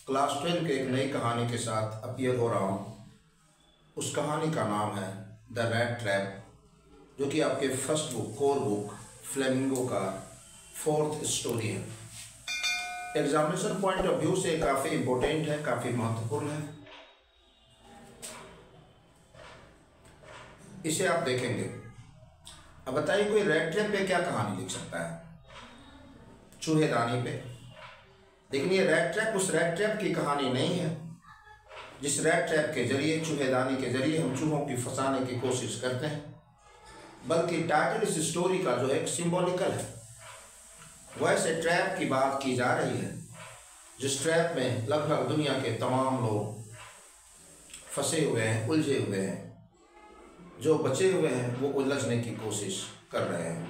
Class 12 के एक नई कहानी के साथ अपीयर हो रहा हूँ। उस कहानी का नाम है द रैट ट्रैप, जो कि आपके first book core book flamingo का 4th स्टोरी है। एग्जामिनेशन पॉइंट ऑफ व्यू से काफ़ी इम्पोर्टेंट है, काफ़ी महत्वपूर्ण है। इसे आप देखेंगे। अब बताइए, कोई रैट ट्रैप पे क्या कहानी लिख सकता है? चूहेदानी पे। लेकिन ये रैट ट्रैप उस रैट ट्रैप की कहानी नहीं है जिस रैट ट्रैप के जरिए, चूहेदानी के जरिए हम चूहों की फंसाने की कोशिश करते हैं, बल्कि टाइटल इस स्टोरी का जो है एक सिंबॉलिकल है। वैसे ट्रैप की बात की जा रही है जिस ट्रैप में लगभग दुनिया के तमाम लोग फंसे हुए हैं, उलझे हुए हैं। जो बचे हुए हैं वो उलझने की कोशिश कर रहे हैं।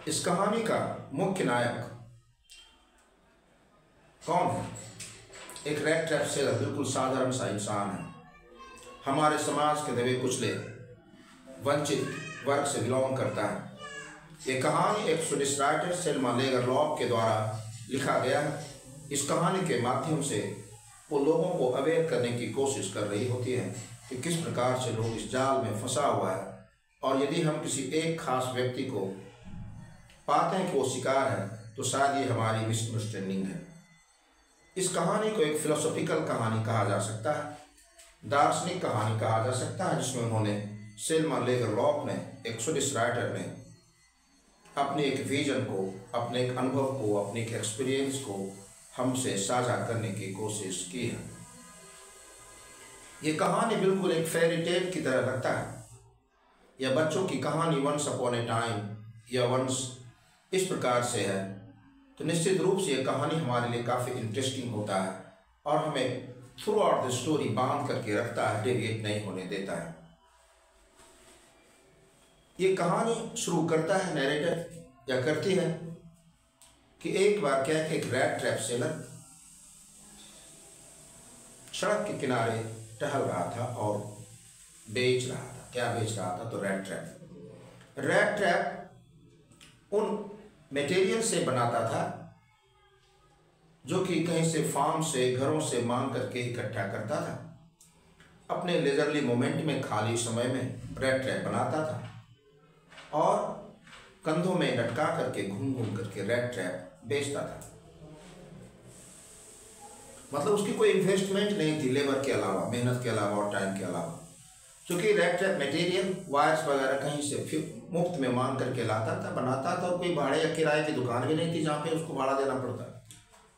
इस कहानी का मुख्य नायक कौन है? एक रैट ट्रैप सेलर, बिल्कुल साधारण सा इंसान है। हमारे समाज के दबे कुचले वंचित वर्ग से बिलोंग करता है। ये कहानी एक स्वीडिश राइटर सेल्मा लेगरलॉफ के द्वारा लिखा गया है। इस कहानी के माध्यम से वो लोगों को अवेयर करने की कोशिश कर रही होती है कि किस प्रकार से लोग इस जाल में फंसा हुआ है, और यदि हम किसी एक खास व्यक्ति को पाते हैं कि वो शिकार है, तो शायद ये हमारी मिसअंडरस्टैंडिंग है। इस कहानी को एक फिलोसॉफिकल कहानी कहा जा सकता है, दार्शनिक कहानी कहा जा सकता है, जिसमें उन्होंने सेल्मा लेगरलॉफ ने, एक स्वीडिश राइटर ने, अपने एक विजन को, अपने एक अनुभव को, अपने एक एक्सपीरियंस को हमसे साझा करने की कोशिश की है। ये कहानी बिल्कुल एक फेरी टेल की तरह लगता है, या बच्चों की कहानी वंस अपॉन ए टाइम या वंस इस प्रकार से है, तो निश्चित रूप से ये कहानी हमारे लिए काफ़ी इंटरेस्टिंग होता है और हमें थ्रू आउट द स्टोरी बांध करके रखता है, डेविएट नहीं होने देता है। ये कहानी शुरू करता है नैरेटर, या करती है, कि एक बार क्या है, एक रैट ट्रैप सेलर सड़क के किनारे टहल रहा था और बेच रहा था। क्या बेच रहा था? तो रैट ट्रैप। रैट ट्रैप उन मटेरियल से बनाता था जो कि कहीं से फार्म से, घरों से मांग करके इकट्ठा करता था। अपने लेजरली मोमेंट में, खाली समय में रैट ट्रैप बनाता था और कंधों में लटका करके घूम घूम करके रैट ट्रैप बेचता था। मतलब उसकी कोई इन्वेस्टमेंट नहीं थी, लेबर के अलावा, मेहनत के अलावा और टाइम के अलावा। क्योंकि रैट ट्रैप मटेरियल, वायर्स वगैरह कहीं से फिर मुफ्त में मांग करके लाता था, बनाता था, और कोई भाड़े या किराए की दुकान भी नहीं थी जहाँ पे उसको भाड़ा देना पड़ता।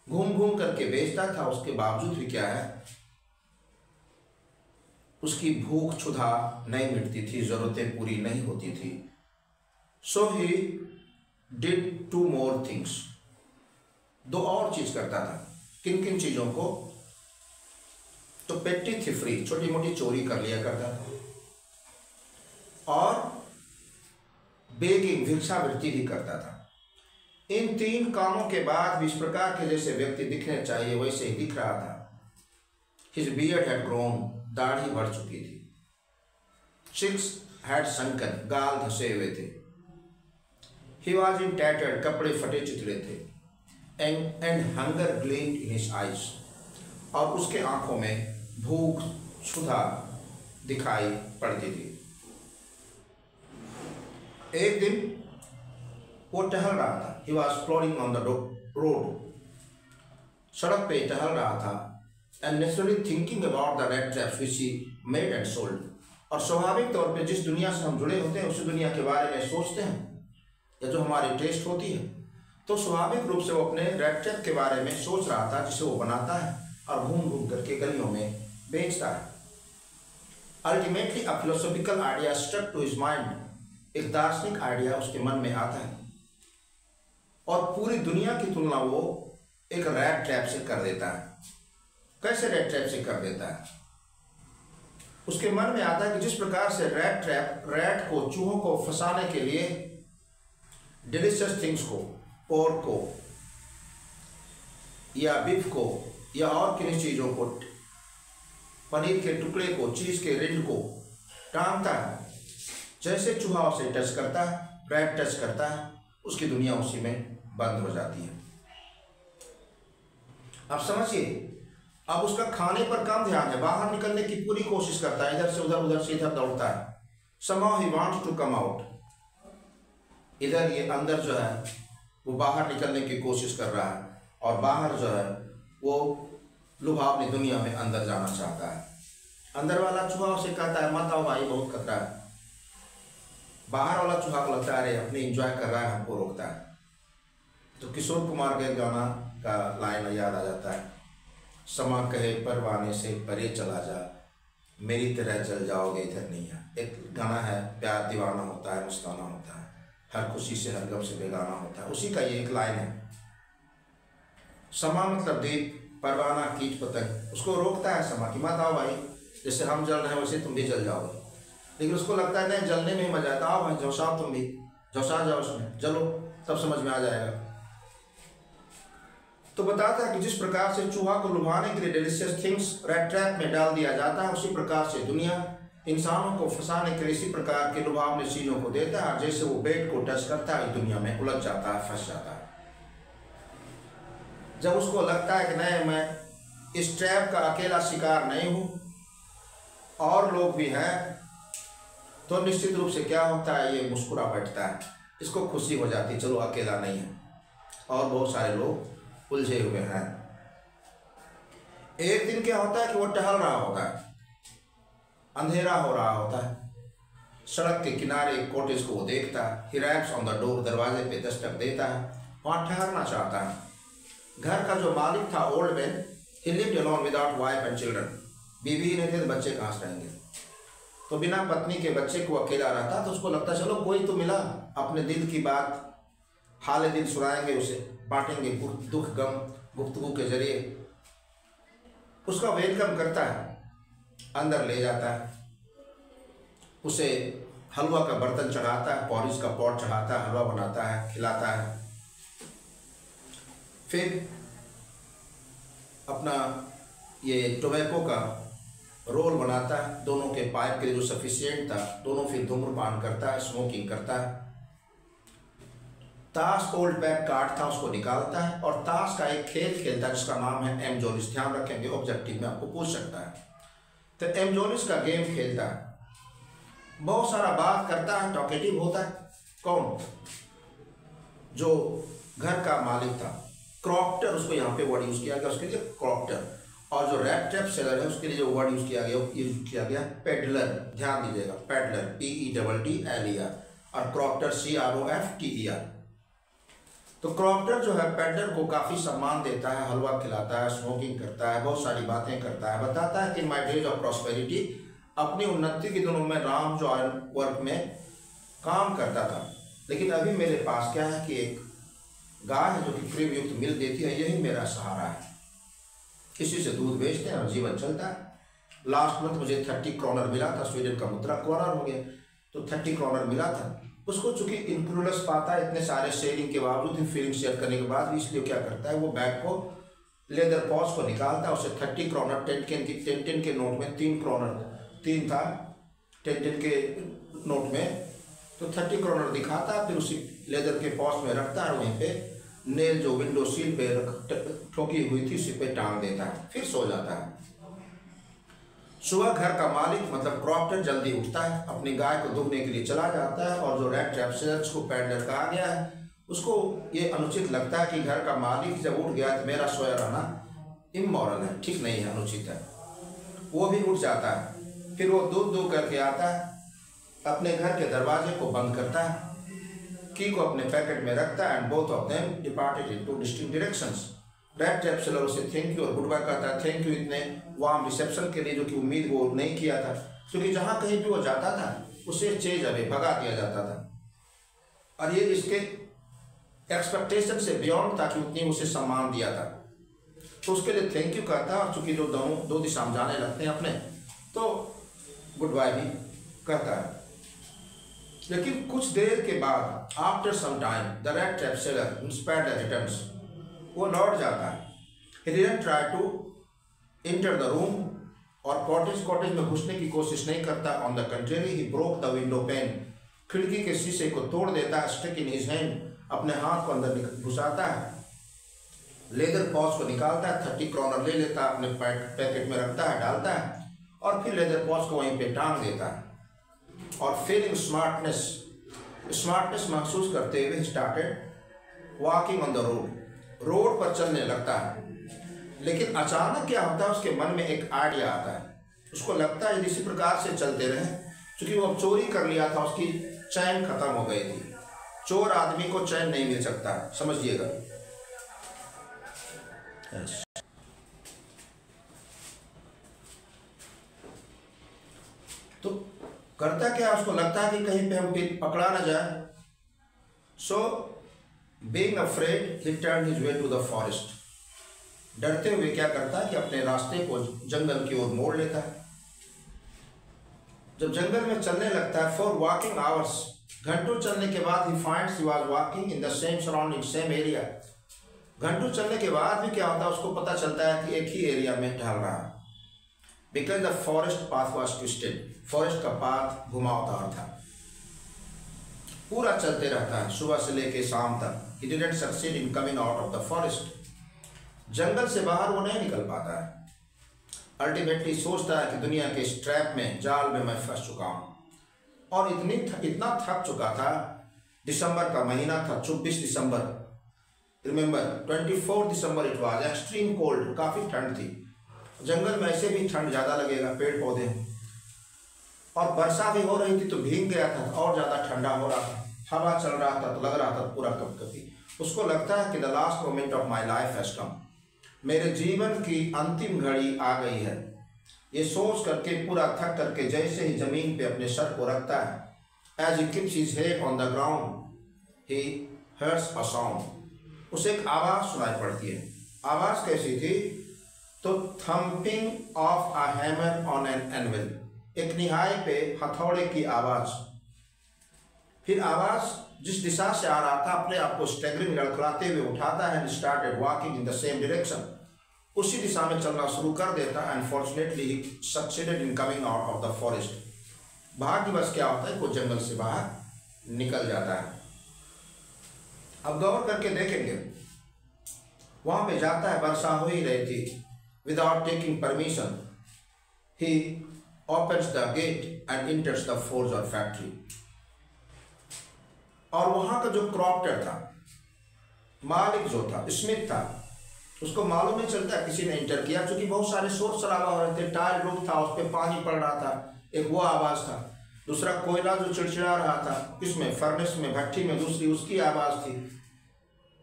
घूम घूम करके बेचता था। उसके बावजूद भी क्या है, उसकी भूख क्षुधा नहीं मिटती थी, ज़रूरतें पूरी नहीं होती थी। सो ही डिड 2 more थिंग्स। 2 और चीज़ करता था। किन किन चीज़ों को? तो पेटी थिफरी, छोटी मोटी चोरी कर लिया करता था, और बेगिंग, भिक्षावृत्ति भी करता था। इन 3 कामों के बाद भी इस प्रकार के जैसे व्यक्ति दिखने चाहिए वैसे ही दिख रहा था। हिज बियर्ड हैड ग्रोन, दाढ़ी बढ़ चुकी थी। चिक्स हैड संकन, गाल धसे हुए थे। ही वॉज इन टैटर्ड, कपड़े फटे चिथड़े थे। And hunger gleamed in his eyes, और उसके आंखों में भूख क्षुधा दिखाई पड़ती थी। एक दिन वो टहल रहा था। He was flooring on the road, सड़क पे टहल रहा था। And naturally thinking about the rat traps which he made and sold, और स्वाभाविक तौर पे जिस दुनिया से हम जुड़े होते हैं उसी दुनिया के बारे में सोचते हैं, या जो हमारी टेस्ट होती है, तो स्वाभाविक रूप से वो अपने रैट ट्रैप के बारे में सोच रहा था, जिसे वो बनाता है और घूम घूम करके गलियों में बेचता है। Ultimately a philosophical idea struck to his mind, एक दार्शनिक आइडिया उसके मन में आता है, और पूरी दुनिया की तुलना वो एक रैट ट्रैप से कर देता है। कैसे रैट ट्रैप से कर देता है? उसके मन में आता है कि जिस प्रकार से रैट ट्रैप रैट को, चूहों को फंसाने के लिए डिलीशियस थिंग्स को, पोर्क को या बीफ को या और किन्हीं चीज़ों को, पनीर के टुकड़े को, चीज़ के रिंड को टांगता है, जैसे चूहा उसे टच करता है, रैट टच करता है, उसकी दुनिया उसी में बंद हो जाती है। अब समझिए, अब उसका खाने पर कम ध्यान है, बाहर निकलने की पूरी कोशिश करता है, इधर से इधर दौड़ता है। somehow he wants to come out, इधर ये अंदर जो है वो बाहर निकलने की कोशिश कर रहा है, और बाहर जो है वो लुभावनी दुनिया में अंदर जाना चाहता है। अंदर वाला चूहा उसे कहता है मत आओ भाई, बहुत खतरा है। बाहर वाला चूहा को लगता है अरे अपनी एंजॉय कर रहा है, हमको रोकता है। तो किशोर कुमार के गाना का लाइन याद आ जाता है, समा कहे परवाने से परे चला जा, मेरी तरह जल जाओगे इधर नहीं है। एक गाना है, प्यार दीवाना होता है मुस्ताना होता है, हर खुशी से हर गम से बेगाना होता है, उसी का ये एक लाइन है। समा मतलब दीप, परवाना कीट पतंग, उसको रोकता है समा कि मत आओ भाई, जैसे हम जल रहे हैं वैसे तुम भी जल जाओगे। लेकिन उसको लगता है नहीं, जलने में ही मजा आता, आओ भाई झोंसाओ, तुम भी झोंसा जाओ उसमें, जलो, तब समझ में आ जाएगा। तो बताता है कि जिस प्रकार से चूहा को लुभाने के लिए डिलीशियस थिंग्स रैट ट्रैप में डाल दिया जाता है, उसी प्रकार से दुनिया इंसानों को फंसाने के लिए इसी प्रकार के लुभावनी चीजों को देता है। जैसे वो बेट को टच करता है, दुनिया में उलझ जाता है, फंस जाता है। जब उसको लगता है कि नहीं, मैं इस ट्रैप का अकेला शिकार नहीं हूं, और लोग भी हैं, तो निश्चित रूप से क्या होता है, ये मुस्कुरा बैठता है, इसको खुशी हो जाती है, चलो अकेला नहीं है, और बहुत सारे लोग उलझे हुए हैं। एक दिन क्या होता है कि वो टहल रहा होता है, अंधेरा हो रहा होता है, सड़क के किनारे एक कॉटेज को वो देखता है। ही रैप्स ऑन द डोर, दरवाजे पे दस्तक देता है, वहां ठहरना चाहता है। घर का जो मालिक था, old man, he lived alone without wife and children, बीवी ही नहीं थे तो बच्चे कहाँ से रहेंगे, तो बिना पत्नी के बच्चे को अकेला रहता। तो उसको लगता चलो कोई तो मिला, अपने दिल की बात हाल दिल सुनाएंगे, उसे बांटेंगे दुख गम गुफ्तगू के जरिए। उसका वेलकम करता है, अंदर ले जाता है, उसे हलवा का बर्तन चढ़ाता है, पॉरिज का पॉट चढ़ाता है, हलवा बनाता है, खिलाता है। फिर अपना ये टोबैको का रोल बनाता है, दोनों के पाइप के लिए जो सफिशिएंट था, दोनों फिर धूम्रपान करता है, स्मोकिंग करता है। ताश ओल्ड बैग कार्ड था, उसको निकालता है, और ताश का एक खेल खेलता है जिसका नाम है एम जोलिस। ध्यान रखेंगे, ऑब्जेक्टिव में आपको पूछ सकता है। तो एम जोलिस का गेम खेलता है, बहुत सारा बात करता है, टॉकेटिव होता है। कौन? जो घर का मालिक था, क्रॉप्टर, उसको यहाँ पे वर्ड यूज किया गया, उसके लिए क्रॉप्टर। और जो रैट ट्रैप सेलर है, उसके लिए जो वर्ड यूज किया गया पेडलर। ध्यान दीजिएगा, पेडलर PEDDLER, और क्रॉप्टर CROFTER। तो क्रॉप्टर जो है पेडलर को काफी सम्मान देता है, हलवा खिलाता है, स्मोकिंग करता है, बहुत सारी बातें करता है। बताता है कि in my days of prosperity, अपनी उन्नति के दिनों में राम जो आयरन वर्क में काम करता था, लेकिन अभी मेरे पास क्या है कि एक गाय है जो कि क्रीम युक्त मिल्क देती है, यही मेरा सहारा है। इसी से दूध बेचते हैं और जीवन चलता है। लास्ट मंथ मुझे 30 क्रोनर मिला था, स्वीडन का मुद्रा क्रोनर हो गया, तो 30 क्रोनर मिला था। उसको चूंकि इंक्लूडस पाता है, इतने सारे शेयरिंग के बावजूद, फीलिंग शेयर करने के बाद भी, इसलिए क्या करता है, वो बैग को लेदर पॉच को निकालता है, उसे 30 क्रोनर 10 के नोट में 3 क्रोनर 3 था 10 के नोट में, तो 30 क्रोनर दिखाता है, फिर उसी लेदर के पॉच में रखता है, वहीं पे नेल जो विंडो सील पे ठोकी हुई थी उसी पे टांग देता है, फिर सो जाता है। सुबह घर का मालिक मतलब क्रॉप्टर जल्दी उठता है, अपनी गाय को दूहने के लिए चला जाता है, और जो रैट ट्रैप सेलर जिसको पेडलर कहा गया है, उसको ये अनुचित लगता है कि घर का मालिक जब उठ गया तो मेरा सोया रहना इमोरल है, ठीक नहीं है, अनुचित है। वो भी उठ जाता है, फिर वो दूध करके आता है, अपने घर के दरवाजे को बंद करता है, की को अपने पैकेट में रखता है, and both of them departed in 2 distinct directions. Rat trap seller उसे थैंक यू और गुड बाय कहता है, थैंक यू इतने वार्म रिसेप्शन के लिए जो कि उम्मीद वो नहीं किया था, क्योंकि जहाँ कहीं भी वो जाता था उसे चेज अवे भगा दिया जाता था, और ये इसके एक्सपेक्टेशन से बियॉन्ड था कि उतनी उसे सम्मान दिया था। तो उसके लिए थैंक यू कहता है, और चूंकि जो दोनों 2 दिशा में जाने लगते हैं अपने, तो गुड बाय भी कहता है। लेकिन कुछ देर के बाद, after some time, the rat trap seller inspired returns, वो लौट जाता है। He didn't try to enter the room, और कॉटेज में घुसने की कोशिश नहीं करता। On the country, he broke the window pane, खिड़की के शीशे को तोड़ देता है। स्टिक इन हिज हैंड, अपने हाथ को अंदर घुसाता है, लेदर पॉच को निकालता है, 30 करोनर ले लेता है, अपने पैकेट में रखता है, डालता है और फिर लेदर पॉच को वहीं पे टांग देता है और फीलिंग स्मार्टनेस महसूस करते हुए started walking on the road पर चलने लगता है। लेकिन अचानक क्या होता है, उसके मन में एक आइडिया आता है। उसको लगता है इसी प्रकार से चलते रहे, क्योंकि वो चोरी कर लिया था, उसकी चैन खत्म हो गई थी। चोर आदमी को चैन नहीं मिल सकता, समझिएगा। तो करता क्या, उसको लगता है कि कहीं पे हम पकड़ा ना जाए। So being afraid he turn his way to the forest. डरते हुए क्या करता है कि अपने रास्ते को जंगल की ओर मोड़ लेता है। जब जंगल में चलने लगता है, फॉर वॉकिंग आवर्स, घंटों चलने के बाद he finds he was walking in the same surrounding, same area. घंटों चलने के बाद भी क्या होता है, उसको पता चलता है कि एक ही एरिया में टहल रहा है। Because the forest path was twisted, forest का पाथ घुमावदार था। पूरा चलते रहता है सुबह से लेकर शाम तक। He didn't succeed in coming out of the forest. जंगल से बाहर वो नहीं निकल पाता है। अल्टीमेटली सोचता है कि दुनिया के इस ट्रैप में, जाल में मैं फंस चुका हूँ। और इतना थक चुका था। दिसंबर का महीना था, 24 दिसंबर, remember 24 December it was extreme cold, काफ़ी ठंड थी। जंगल में ऐसे भी ठंड ज़्यादा लगेगा, पेड़ पौधे, और वर्षा भी हो रही थी तो भीग गया था, और ज़्यादा ठंडा हो रहा था। हवा चल रहा था तो लग रहा था पूरा कपकपी। उसको लगता है कि the last moment of my life has come, मेरे जीवन की अंतिम घड़ी आ गई है। ये सोच करके पूरा थक करके जैसे ही जमीन पे अपने सर को रखता है, as he keeps his head on the ground he hears a sound. उसे एक आवाज़ सुनाई पड़ती है। आवाज़ कैसी थी, तो thumping of a hammer on an anvil, एक निहाई पे हथौड़े की आवाज़। फिर आवाज़ जिस दिशा से आ रहा था, अपने आप को स्टैगरिंग लड़खड़ाते हुए उठाता है and started walking in the same direction, उसी दिशा में चलना शुरू कर देता है। Unfortunately he succeeded in coming out of the forest. भाग्यवश क्या होता है, वो जंगल से बाहर निकल जाता है। अब गौर करके देखेंगे, वहां पे जाता है, वर्षा हो ही रही थी। Without taking permission he opens the gate and enters the forge or factory। और वहां का जो क्रॉप्टर था, मालिक जो था, स्मिथ था, उसको मालूम नहीं चलता किसी ने इंटर किया, क्योंकि बहुत सारे शोर शराबा हो रहे थे। टायर रूफ था, उस पर पानी पड़ रहा था, एक वो आवाज़ था। दूसरा कोयला जो चिड़चिड़ा रहा था, किसमें, फर्नेस में, भट्टी में, दूसरी उसकी आवाज़ थी।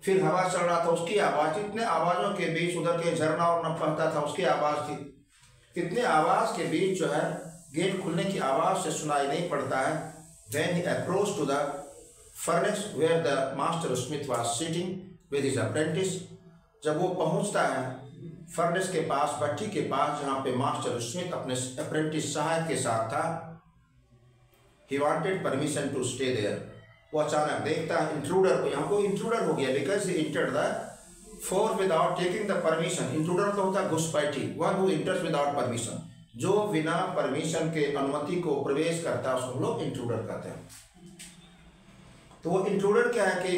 फिर हवा चल रहा था, उसकी आवाज़। इतने आवाज़ों के बीच उधर के झरना और न बहता था, उसकी आवाज़ थी। इतने आवाज़ के बीच जो है, गेट खुलने की आवाज़ से सुनाई नहीं पड़ता है। When he approached to the furnace where the master Smith was sitting with his apprentice, जब वो पहुंचता है फर्नेस के पास, भट्टी के पास, जहाँ पे मास्टर स्मिथ अपने अप्रेंटिस सहायक के साथ था, he wanted permission to stay there। वो अचानक देखता है इंट्रूडर को, यहाँ को इंट्रूडर हो गया, because he entered the forge without taking the permission। Intruder तो होता है घुसपैठी, one who enters without permission, जो बिना परमिशन के, अनुमति को प्रवेश करता है, उसको हम लोग इंट्रूडर कहते हैं। तो वो इंट्रूडर क्या है कि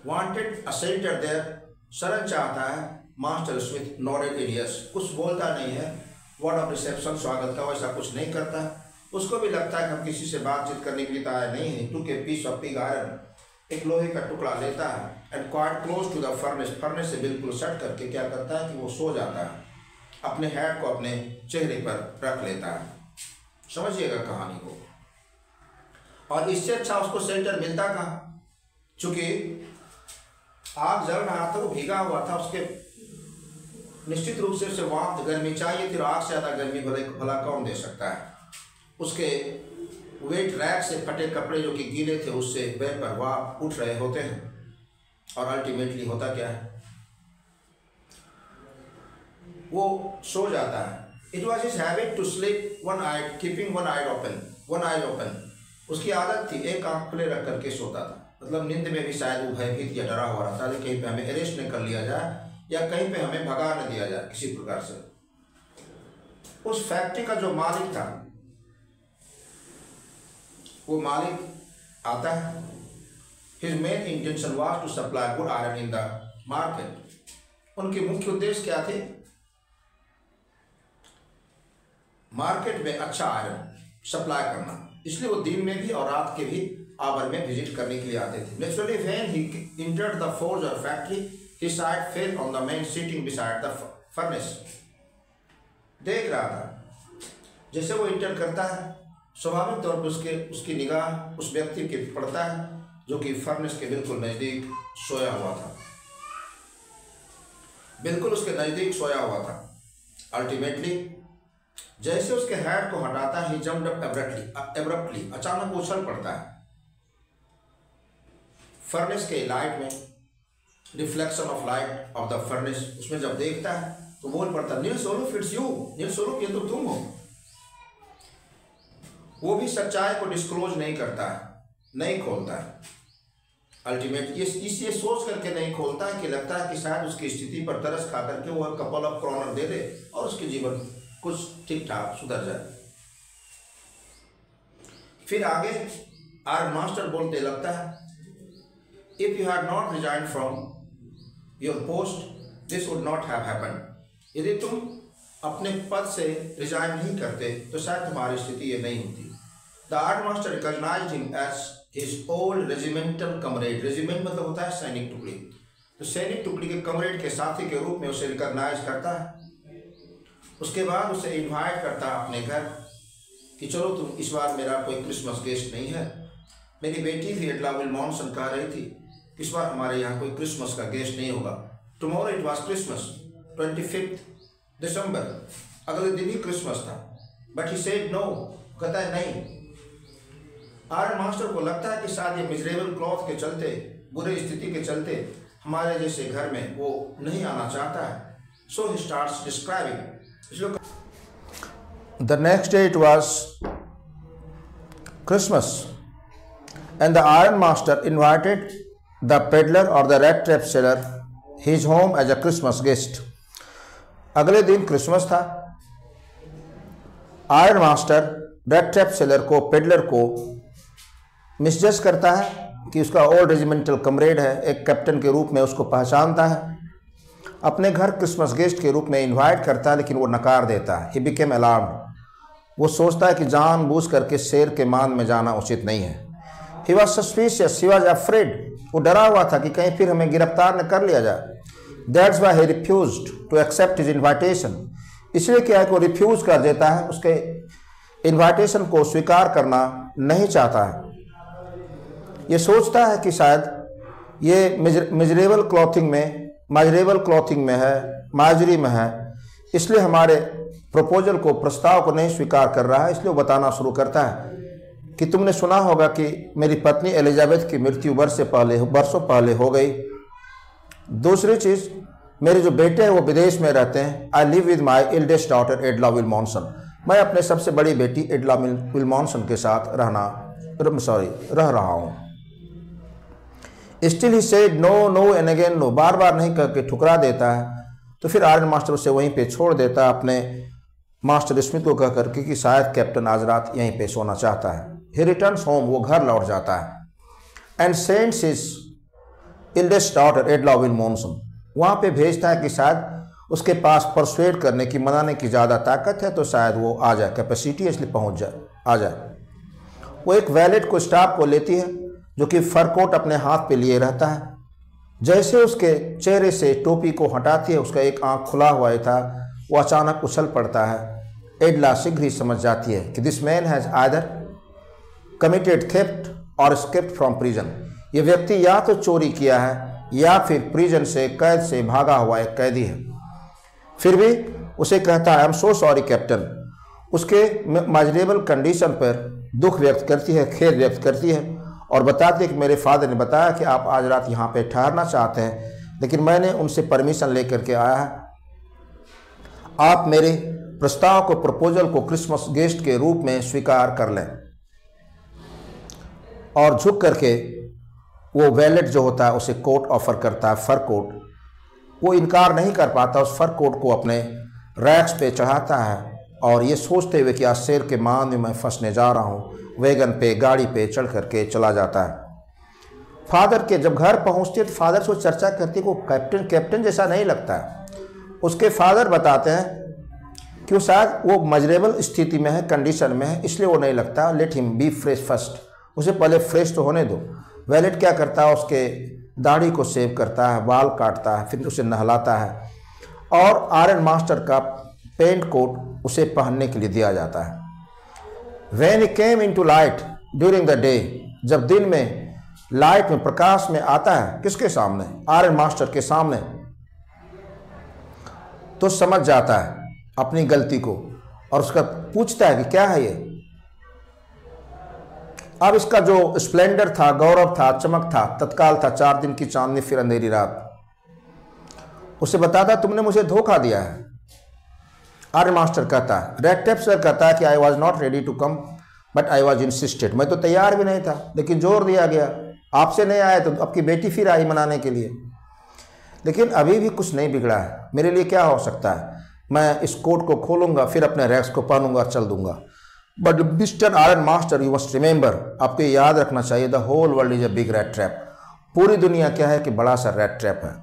वांटेड अ शेल्टर देयर, शरण चाहता है। मास्टर स्मिथ नॉडेड इडियस, कुछ बोलता नहीं है, वर्ड ऑफ रिसेप्शन, स्वागत का वैसा कुछ नहीं करता। उसको भी लगता है कि हम किसी से बातचीत करने के लिए तैयार नहीं है। टू के पीस ऑफ पिग आयरन, एक लोहे का टुकड़ा लेता है, and quite close to the furnace, furnace से बिल्कुल सट करके क्या करता है कि वो सो जाता है, अपने हेड को अपने चेहरे पर रख लेता है। समझिएगा कहानी को। और इससे अच्छा उसको शेल्टर मिलता कहाँ, चूंकि आग जल रहा था, वो भीगा हुआ था, उसके निश्चित रूप से उसे वार्म गर्मी चाहिए थी, और आग से ज़्यादा गर्मी भला कौन दे सकता है। उसके वेट रैक से फटे कपड़े जो कि गीले थे, उससे वेपर वाप उठ रहे होते हैं। और अल्टीमेटली होता क्या है, वो सो जाता है। It was his habit to sleep one eyed, keeping one eyed open. उसकी आदत थी एक आंख खुले रख करके सोता था। मतलब नींद में भी शायद वो भयभीत या डरा हुआ रहता है, कहीं पे हमें अरेस्ट न कर लिया जाए या कहीं पे हमें भगा न दिया जाए किसी प्रकार से। उस फैक्ट्री का जो मालिक था, वो मालिक आता है। His main intention was to supply good iron in the market. उनके मुख्य उद्देश्य क्या थे? मार्केट में अच्छा आयरन सप्लाई करना, इसलिए वो दिन में भी और रात के भी आवर में विजिट करने के लिए आते थे। Naturally when he entered the forge or factory, his sight fell on the man sitting beside the furnace. देख रहा था, जैसे वो इंटर करता है स्वाभाविक तौर पर उसकी निगाह उस व्यक्ति के पड़ता है जो कि फर्नेस के बिल्कुल नज़दीक सोया हुआ था, बिल्कुल उसके नज़दीक सोया हुआ था। अल्टीमेटली जैसे उसके हेड को हटाता है, जम्प्ड अप एब्रप्टली, अचानक उछल पड़ता है फर्नेस के लाइट में, reflection of light of the furnace, उसमें जब देखता है तो बोल पड़ता, नील्स ओलुफ इट्स यू, नील्स ओलुफ ये तो तुम हो। वो भी सच्चाई को डिस्क्लोज नहीं करता है, नहीं खोलता है। अल्टीमेटली ये सोच करके नहीं खोलता है कि लगता है कि शायद उसकी स्थिति पर तरस खा करके वो कपल ऑफ क्रॉनर दे दे और उसके जीवन कुछ ठीक ठाक सुधर जाए। फिर आगे आयरन मास्टर बोलते लगता है, if you had not resign from your post this would not have happened. यदि तुम अपने पद से रिजाइन नहीं करते तो शायद तुम्हारी स्थिति ये नहीं होती। The iron master recognised him as his old regimental comrade. Regiment मतलब होता है सैनिक टुकड़ी, तो सैनिक टुकड़ी के कमरेड के साथी के रूप में उसे रिकॉग्नाइज करता है। उसके बाद उसे इनवाइट करता है अपने घर कि चलो तुम, इस बार मेरा कोई क्रिसमस गेस्ट नहीं है। मेरी बेटी भी एडला विल्मॉन्सन कह रही थी इस बार हमारे यहाँ कोई क्रिसमस का गेस्ट नहीं होगा। टुमारो इट वॉज क्रिसमस 25 दिसंबर, अगले दिन ही क्रिसमस था। बट ही सेड नो, कहता है नहीं। आयरन मास्टर को लगता है कि शायद ये मिजरेबल क्लॉथ के चलते, बुरे स्थिति के चलते हमारे जैसे घर में वो नहीं आना चाहता है। So he starts describing. The next day it was Christmas and the iron master invited the peddler or the rat trap seller his home as a Christmas guest. अगले दिन क्रिसमस था। Iron master red trap seller को, peddler को misjudge करता है कि उसका old regimental comrade है, एक कैप्टन के रूप में उसको पहचानता है, अपने घर क्रिसमस गेस्ट के रूप में इनवाइट करता है, लेकिन वो नकार देता है। He became alarmed. वो सोचता है कि जानबूझ करके शेर के मान में जाना उचित नहीं है। He was suspicious, he was afraid. वो डरा हुआ था कि कहीं फिर हमें गिरफ्तार न कर लिया जाए। That's why he refused to accept his invitation. इसलिए क्या है कि वो रिफ्यूज कर देता है, उसके इन्वाइटेशन को स्वीकार करना नहीं चाहता है। ये सोचता है कि शायद ये मिजरेबल क्लॉथिंग में है, माजरी में है, इसलिए हमारे प्रपोजल को, प्रस्ताव को नहीं स्वीकार कर रहा है। इसलिए वो बताना शुरू करता है कि तुमने सुना होगा कि मेरी पत्नी एलिजाबेथ की मृत्यु बरसों पहले हो गई। दूसरी चीज़, मेरे जो बेटे हैं वो विदेश में रहते हैं। I live with my eldest daughter Edla Willmansson. मैं अपने सबसे बड़ी बेटी एडला विल्मॉन्सन के साथ रह रहा हूँ। Still he said no no and again no. बार बार नहीं करके ठुकरा देता है। तो फिर आयरन मास्टर उसे वहीं पे छोड़ देता है, अपने मास्टर स्मिथ को कह करके कि शायद कैप्टन आज रात यहीं पे सोना चाहता है। He returns home. वो घर लौट जाता है। And sends his eldest daughter Edla Willmansson. वहाँ पे भेजता है कि शायद उसके पास परसुएड करने की, मनाने की ज़्यादा ताकत है, तो शायद वो आ जाए, कैपेसिटी है इसलिए आ जाए। वो एक वैलेट को, स्टाफ को लेती है जो कि फर कोट अपने हाथ पे लिए रहता है। जैसे उसके चेहरे से टोपी को हटाती है, उसका एक आंख खुला हुआ ही था, वो अचानक उछल पड़ता है। एडला शीघ्र ही समझ जाती है कि this man has either committed theft और एस्केप्ड फ्रॉम प्रिजन। ये व्यक्ति या तो चोरी किया है या फिर प्रिजन से, कैद से भागा हुआ एक कैदी है। फिर भी उसे कहता है I am so sorry captain. उसके मजरेबल कंडीशन पर दुख व्यक्त करती है, खेद व्यक्त करती है और बताती है कि मेरे फादर ने बताया कि आप आज रात यहाँ पे ठहरना चाहते हैं, लेकिन मैंने उनसे परमिशन लेकर के आया है। आप मेरे प्रस्ताव को, प्रपोजल को क्रिसमस गेस्ट के रूप में स्वीकार कर लें। और झुक करके वो वैलेट जो होता है उसे कोट ऑफर करता है, फर कोट। वो इनकार नहीं कर पाता, उस फर कोट को अपने रैक्स पे चढ़ाता है और ये सोचते हुए कि आज शेर के मान में मैं फंसने जा रहा हूँ, वैगन पे, गाड़ी पे चढ़ करके चला जाता है। फादर के जब घर पहुंचती है तो फादर से वो चर्चा करती है कि वो कैप्टन जैसा नहीं लगता है। उसके फादर बताते हैं कि वो शायद वो मजरेबल स्थिति में है, कंडीशन में है, इसलिए वो नहीं लगता। Let him B fresh first, उसे पहले फ्रेश तो होने दो। वैलेट क्या करता है, उसके दाढ़ी को सेव करता है, बाल काटता है, फिर उसे नहलाता है और आयरन मास्टर का पेंट कोट उसे पहनने के लिए दिया जाता है। When he came into light during the day, जब दिन में लाइट में प्रकाश में आता है, किसके सामने, आयरन मास्टर के सामने, तो समझ जाता है अपनी गलती को और उसका पूछता है कि क्या है ये। अब इसका जो स्प्लेंडर था, गौरव था, चमक था, तत्काल था, 4 दिन की चांदनी फिर अंधेरी रात। उसे बताता तुमने मुझे धोखा दिया है। आर्य मास्टर कहता है, रेड टेप सर कहता है कि I was not ready to come but I was insisted, मैं तो तैयार भी नहीं था लेकिन जोर दिया गया। आपसे नहीं आया तो आपकी बेटी फिर आई मनाने के लिए। लेकिन अभी भी कुछ नहीं बिगड़ा है। मेरे लिए क्या हो सकता है, मैं इस कोट को खोलूंगा, फिर अपने रैक्स को पहनूंगा और चल दूंगा। But mister iron master, you must remember, आपको याद रखना चाहिए, the whole world is a big red trap. पूरी दुनिया क्या है कि बड़ा सा रेड ट्रैप है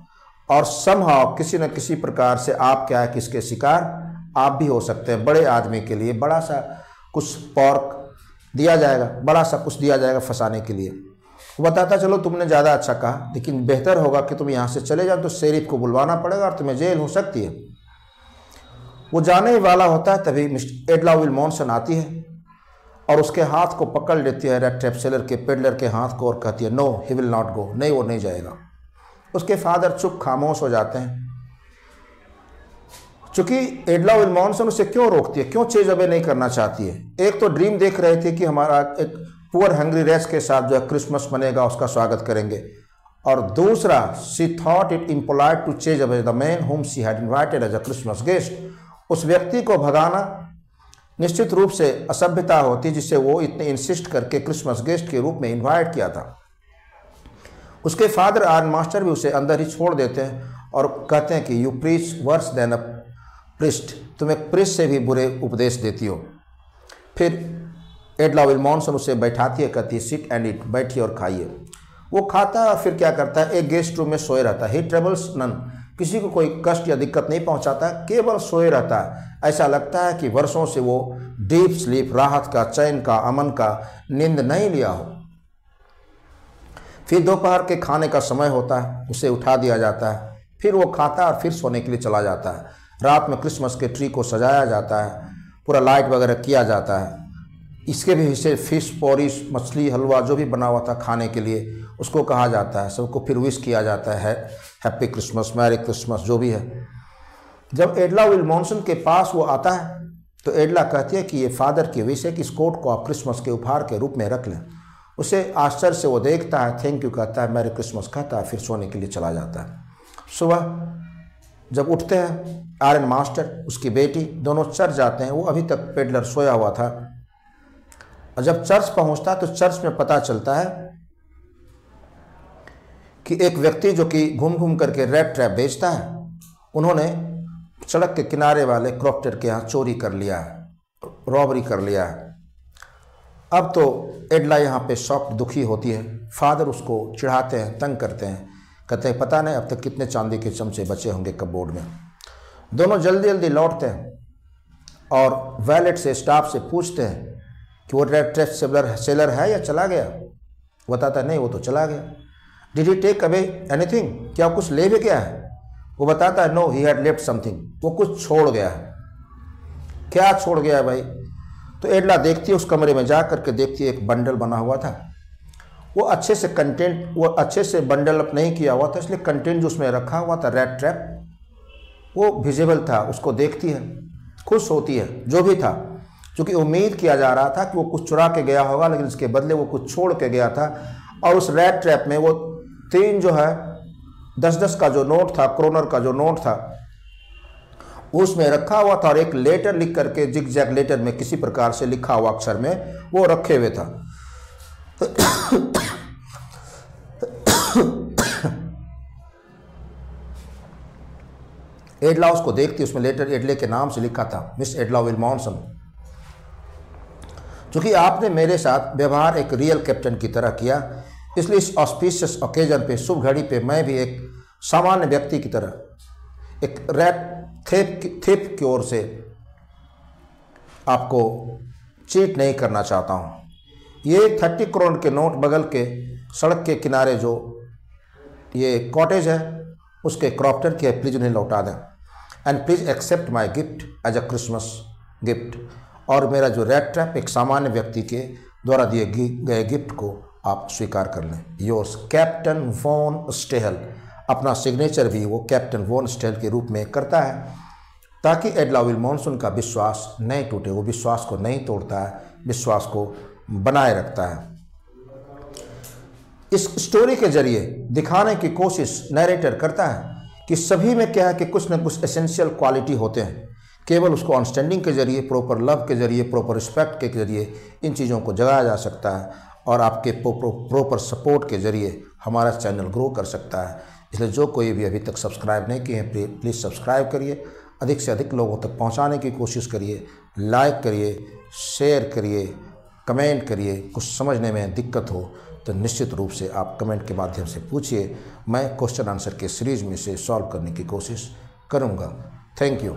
और समहाउ किसी न किसी प्रकार से आप क्या है कि इसके शिकार आप भी हो सकते हैं। बड़े आदमी के लिए बड़ा सा कुछ पॉर्क दिया जाएगा, बड़ा सा कुछ दिया जाएगा फंसाने के लिए। वो बताता चलो तुमने ज़्यादा अच्छा कहा, लेकिन बेहतर होगा कि तुम यहाँ से चले जाओ, तो शेरिफ को बुलवाना पड़ेगा और तुम्हें जेल हो सकती है। वो जाने ही वाला होता है, तभी मिस्टर एडला विल्मॉन्सन आती है और उसके हाथ को पकड़ लेती है, रेड ट्रैप सेलर के पेडलर के हाथ को, और कहती है no he will not go, नहीं वो नहीं जाएगा। उसके फादर चुप खामोश हो जाते हैं। चूंकि एडला विल्मॉन्सन उसे क्यों रोकती है, क्यों चेज अवे नहीं करना चाहती है। एक तो ड्रीम देख रहे थे कि हमारा एक पुअर हंग्री रेस के साथ जो है क्रिसमस मनेगा, उसका स्वागत करेंगे, और दूसरा she thought it impolite to chase away the man whom she had invited as a Christmas guest. उस व्यक्ति को भगाना निश्चित रूप से असभ्यता होती जिसे वो इतने इंसिस्ट करके क्रिसमस गेस्ट के रूप में इनवाइट किया था। उसके फादर आयरन मास्टर भी उसे अंदर ही छोड़ देते हैं और कहते हैं कि you preach worse than a priest, तुम एक प्रिस्ट से भी बुरे उपदेश देती हो। फिर एडला विल्मॉन्सन उसे बैठाती है, कहती है सिट एंड इट, बैठिए और खाइए। वो खाता है, फिर क्या करता है, एक गेस्ट रूम में सोए रहता है। ही ट्रेवल्स नन, किसी को कोई कष्ट या दिक्कत नहीं पहुंचाता, केवल सोए रहता है। ऐसा लगता है कि वर्षों से वो डीप स्लीप, राहत का, चैन का, अमन का नींद नहीं लिया हो। फिर दोपहर के खाने का समय होता है, उसे उठा दिया जाता है, फिर वो खाता और फिर सोने के लिए चला जाता है। रात में क्रिसमस के ट्री को सजाया जाता है, पूरा लाइट वगैरह किया जाता है। इसके भी हिस्से फिश, पोरिश, मछली, हलवा जो भी बना हुआ था खाने के लिए, उसको कहा जाता है। सबको फिर विश किया जाता है, हैप्पी क्रिसमस, मैरी क्रिसमस, जो भी है। जब एडला विल्मॉन्सन के पास वो आता है तो एडला कहती है कि ये फादर की विश है कि इस कोट को आप क्रिसमस के उपहार के रूप में रख लें। उसे आश्चर्य से वो देखता है, थैंक यू कहता है, मैरी क्रिसमस कहता है, फिर सोने के लिए चला जाता है। सुबह जब उठते हैं आयरन मास्टर, उसकी बेटी, दोनों चर्च जाते हैं। वो अभी तक पेडलर सोया हुआ था और जब चर्च पहुंचता तो चर्च में पता चलता है कि एक व्यक्ति जो कि घूम घूम करके रेड ट्रैप बेचता है, उन्होंने सड़क के किनारे वाले क्रॉफ्टर के यहाँ चोरी कर लिया है, रॉबरी कर लिया है। अब तो एडला यहाँ पे शॉक्ड, दुखी होती है। फादर उसको चिढ़ाते हैं, तंग करते हैं, कहते हैं पता नहीं अब तक कितने चांदी के चमचे बचे होंगे कपबोर्ड में। दोनों जल्दी जल्दी लौटते हैं और वैलेट से, स्टाफ से पूछते हैं कि वो रेड ट्रैप सेलर है या चला गया। बताता है नहीं, वो तो चला गया। Did he take away anything, क्या कुछ ले भी गया है? वो बताता है no he had left something, वो कुछ छोड़ गया है। क्या छोड़ गया है भाई? तो एडला देखती है, उस कमरे में जा करके देखती है, एक बंडल बना हुआ था। वो अच्छे से बंडल अप नहीं किया हुआ था, इसलिए कंटेंट जो उसमें रखा हुआ था रेड ट्रैप, वो विजिबल था। उसको देखती है, खुश होती है, जो भी था, क्योंकि उम्मीद किया जा रहा था कि वो कुछ चुरा के गया होगा, लेकिन इसके बदले वो कुछ छोड़ के गया था। और उस रेड ट्रैप में वो 3 जो है 10-10 का जो नोट था, क्रोनर का जो नोट था, उसमें रखा हुआ था और एक लेटर लिख करके, जिग जैग लेटर में किसी प्रकार से लिखा हुआ अक्षर में वो रखे हुए था। एडला उसको देखती, उसमें लेटर एडले के नाम से लिखा था, मिस एडला विल्मॉन्सन, क्योंकि आपने मेरे साथ व्यवहार एक रियल कैप्टन की तरह किया, इसलिए इस ऑस्पिशियस ओकेजन पे, शुभ घड़ी पे, मैं भी एक सामान्य व्यक्ति की तरह एक रैट थेप की ओर से आपको चीट नहीं करना चाहता हूँ। ये 30 करोड़ के नोट बगल के सड़क के किनारे जो ये कॉटेज है उसके क्रॉप्टर की है, प्लीज़ उन्हें लौटा दें। And please accept my gift as a Christmas gift. और मेरा जो रेड ट्रैप एक सामान्य व्यक्ति के द्वारा दिए गए गिफ्ट को आप स्वीकार कर लें। Yours captain von Stahle. अपना सिग्नेचर भी वो कैप्टन वॉन स्टेहल के रूप में करता है ताकि एडलाविल मॉनसून का विश्वास नहीं टूटे। वो विश्वास को नहीं तोड़ता है, विश्वास को बनाए रखता है। इस स्टोरी के जरिए दिखाने की कोशिश नैरेटर करता है कि सभी में क्या है कि कुछ न कुछ एसेंशियल क्वालिटी होते हैं। केवल उसको अंडरस्टैंडिंग के जरिए, प्रॉपर लव के जरिए, प्रॉपर रिस्पेक्ट के जरिए इन चीज़ों को जगाया जा सकता है और आपके प्रॉपर सपोर्ट के जरिए हमारा चैनल ग्रो कर सकता है। इसलिए जो कोई भी अभी तक सब्सक्राइब नहीं किए हैं प्लीज़ सब्सक्राइब करिए, अधिक से अधिक लोगों तक पहुंचाने की कोशिश करिए, लाइक करिए, शेयर करिए, कमेंट करिए। कुछ समझने में दिक्कत हो तो निश्चित रूप से आप कमेंट के माध्यम से पूछिए, मैं क्वेश्चन आंसर के सीरीज़ में से सॉल्व करने की कोशिश करूँगा। Thank you.